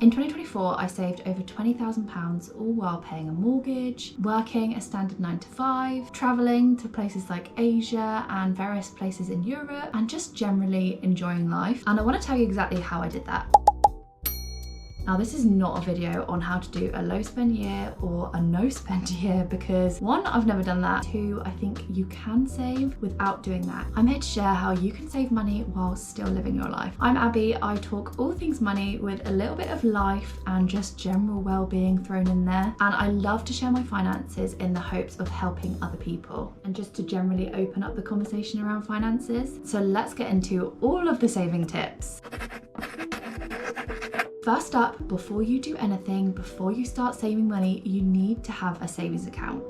In 2024, I saved over £20,000, all while paying a mortgage, working a standard 9 to 5, traveling to places like Asia and various places in Europe, and just generally enjoying life. And I want to tell you exactly how I did that. Now, this is not a video on how to do a low spend year or a no spend year because one, I've never done that. Two, I think you can save without doing that. I'm here to share how you can save money while still living your life. I'm Abby. I talk all things money with a little bit of life and just general well-being thrown in there. And I love to share my finances in the hopes of helping other people and just to generally open up the conversation around finances. So let's get into all of the saving tips. First up, before you do anything, before you start saving money, you need to have a savings account.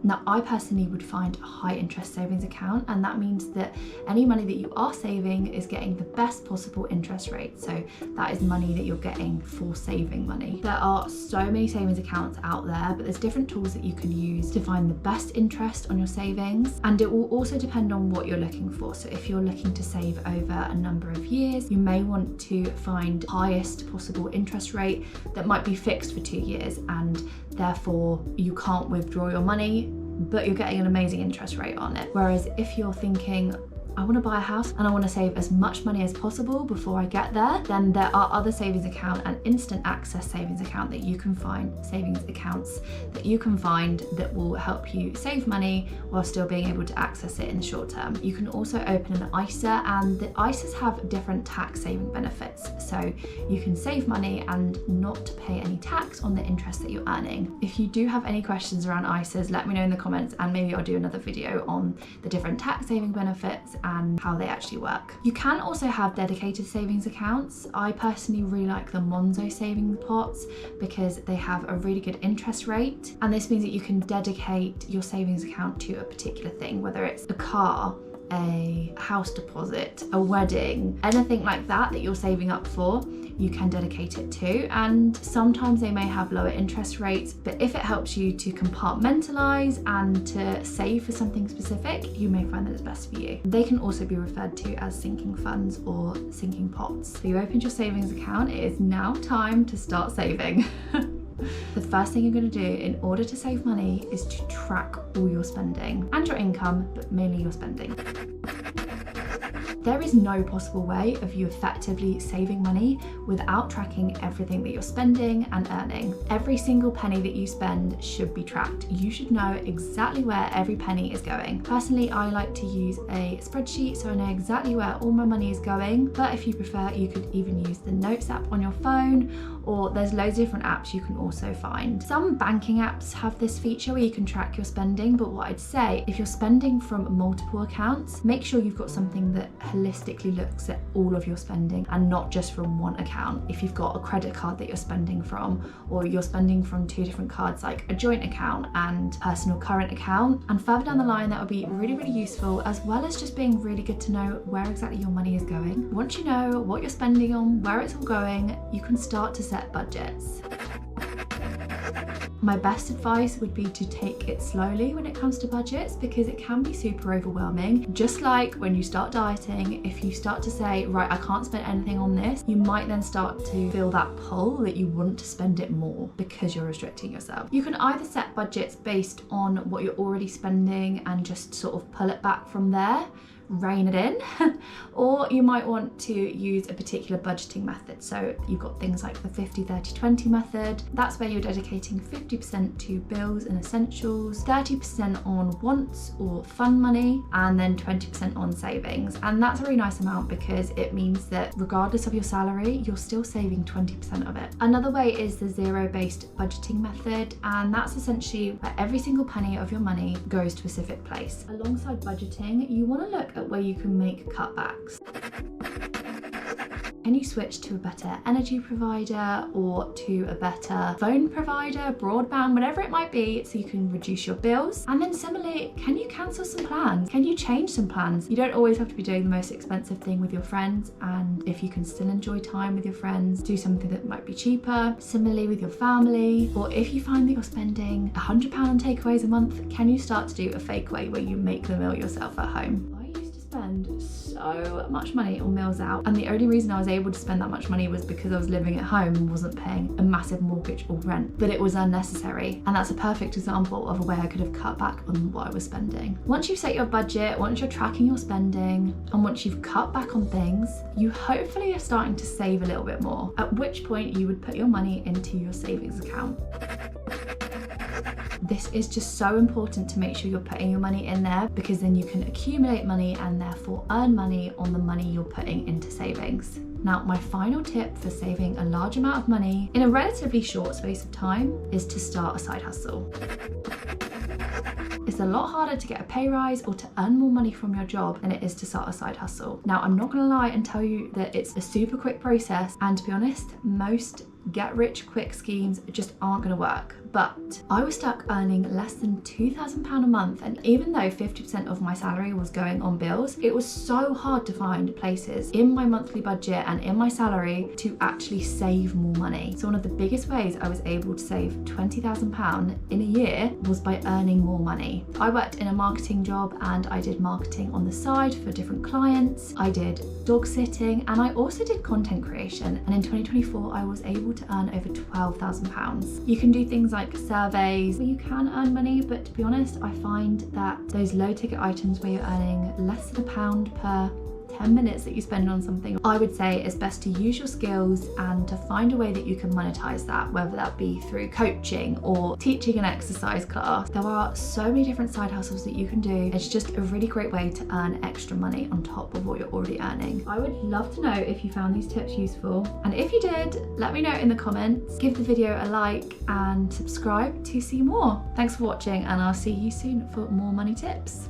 Now, I personally would find a high interest savings account, and that means that any money that you are saving is getting the best possible interest rate. So that is money that you're getting for saving money. There are so many savings accounts out there, but there's different tools that you can use to find the best interest on your savings. And it will also depend on what you're looking for. So if you're looking to save over a number of years, you may want to find highest possible interest rate that might be fixed for 2 years, and therefore you can't withdraw your money, but you're getting an amazing interest rate on it. Whereas if you're thinking, I want to buy a house and I want to save as much money as possible before I get there, then there are other savings account and instant access savings account that you can find, savings accounts that you can find that will help you save money while still being able to access it in the short term. You can also open an ISA, and the ISAs have different tax saving benefits. So you can save money and not pay any tax on the interest that you're earning. If you do have any questions around ISAs, let me know in the comments and maybe I'll do another video on the different tax saving benefits and how they actually work. You can also have dedicated savings accounts. I personally really like the Monzo savings pots because they have a really good interest rate, and this means that you can dedicate your savings account to a particular thing, whether it's a car, a house deposit, a wedding, anything like that that you're saving up for, you can dedicate it to. And sometimes they may have lower interest rates, but if it helps you to compartmentalize and to save for something specific, you may find that it's best for you. They can also be referred to as sinking funds or sinking pots. So you opened your savings account, it is now time to start saving. The first thing you're going to do in order to save money is to track all your spending and your income, but mainly your spending. There is no possible way of you effectively saving money without tracking everything that you're spending and earning. Every single penny that you spend should be tracked. You should know exactly where every penny is going. Personally, I like to use a spreadsheet so I know exactly where all my money is going, but if you prefer, you could even use the Notes app on your phone, or there's loads of different apps you can also find. Some banking apps have this feature where you can track your spending, but what I'd say, if you're spending from multiple accounts, make sure you've got something that holistically looks at all of your spending and not just from one account. If you've got a credit card that you're spending from, or you're spending from 2 different cards, like a joint account and personal current account, and further down the line, that would be really, really useful, as well as just being really good to know where exactly your money is going. Once you know what you're spending on, where it's all going, you can start to set budgets. My best advice would be to take it slowly when it comes to budgets, because it can be super overwhelming. Just like when you start dieting, if you start to say, right, I can't spend anything on this, you might then start to feel that pull that you want to spend it more because you're restricting yourself. You can either set budgets based on what you're already spending and just sort of pull it back from there, rein it in, or you might want to use a particular budgeting method. So you've got things like the 50-30-20 method. That's where you're dedicating 50% to bills and essentials, 30% on wants or fun money, and then 20% on savings. And that's a really nice amount because it means that regardless of your salary, you're still saving 20% of it. Another way is the zero-based budgeting method, and that's essentially where every single penny of your money goes to a specific place. Alongside budgeting, you want to look at where you can make cutbacks. Can you switch to a better energy provider or to a better phone provider, broadband, whatever it might be, so you can reduce your bills? And then similarly, can you cancel some plans? Can you change some plans? You don't always have to be doing the most expensive thing with your friends, and if you can still enjoy time with your friends, do something that might be cheaper. Similarly with your family, or if you find that you're spending £100 on takeaways a month, can you start to do a fake way where you make the meal yourself at home? Spend so so much money on meals out, and the only reason I was able to spend that much money was because I was living at home and wasn't paying a massive mortgage or rent, but it was unnecessary. And that's a perfect example of a way I could have cut back on what I was spending. Once you've set your budget, once you're tracking your spending, and once you've cut back on things, you hopefully are starting to save a little bit more, at which point you would put your money into your savings account. This is just so important to make sure you're putting your money in there, because then you can accumulate money and therefore earn money on the money you're putting into savings. Now, my final tip for saving a large amount of money in a relatively short space of time is to start a side hustle. It's a lot harder to get a pay rise or to earn more money from your job than it is to start a side hustle. Now, I'm not gonna lie and tell you that it's a super quick process, and to be honest, most get rich quick schemes just aren't gonna work. But I was stuck earning less than £2,000 a month, and even though 50% of my salary was going on bills, it was so hard to find places in my monthly budget and in my salary to actually save more money. So one of the biggest ways I was able to save £20,000 in a year was by earning more money. I worked in a marketing job and I did marketing on the side for different clients. I did dog sitting and I also did content creation. And in 2024, I was able to earn over £12,000. You can do things like surveys where you can earn money, but to be honest, I find that those low ticket items where you're earning less than £1 per 10 minutes that you spend on something, I would say it's best to use your skills and to find a way that you can monetize that, whether that be through coaching or teaching an exercise class. There are so many different side hustles that you can do. It's just a really great way to earn extra money on top of what you're already earning. I would love to know if you found these tips useful, and if you did, let me know in the comments. Give the video a like and subscribe to see more. Thanks for watching, and I'll see you soon for more money tips.